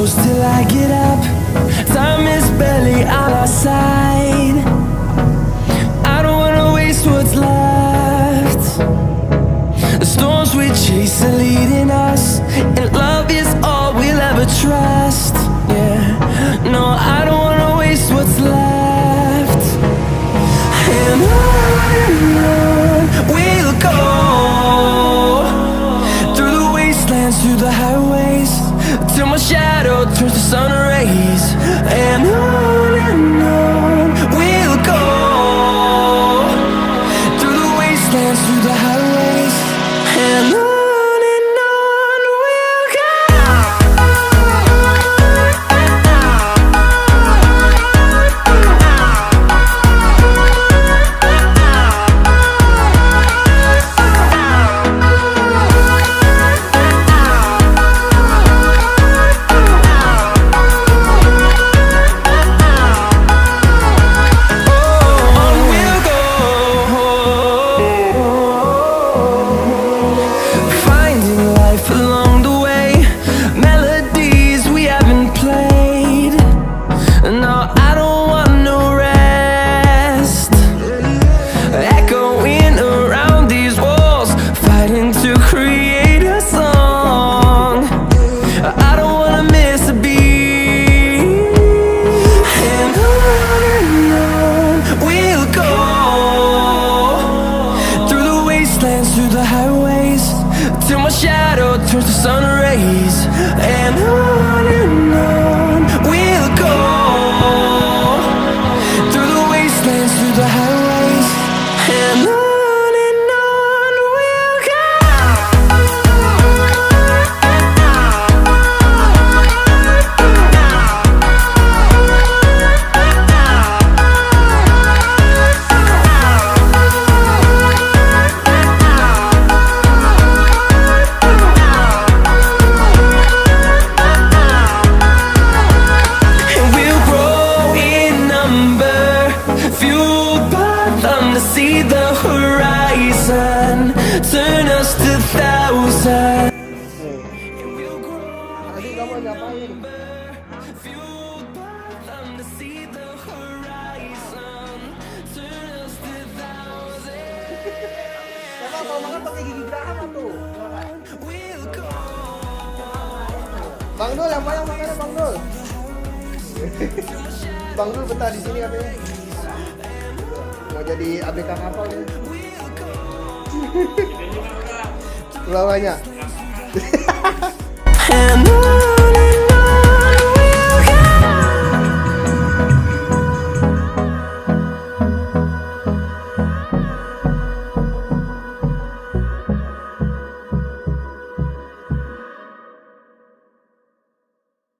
close till I get up. Time is barely on our side. I don't wanna waste what's left. The storms we chase are leading us, and love is all we'll ever trust. Yeah, no, I don't wanna waste what's left. And on we'll go, through the wastelands, through the highways, till my shadow turns to sun rays. And on we'll go, through the wastelands, through the highways, and on. Through the highways, till my shadow turns to sun rays. And on we'll go, through the wastelands, through the highways, and on we'll go. See the horizon, turn us to thousands. And we'll grow in number, fueled by them to see the horizon, turn us to thousands. We'll go. Bang Dul, yang banyak makannya Bang Dul. Bang Dul betah di sini katanya. Mau jadi ABK kapal ya? Ulang banyak.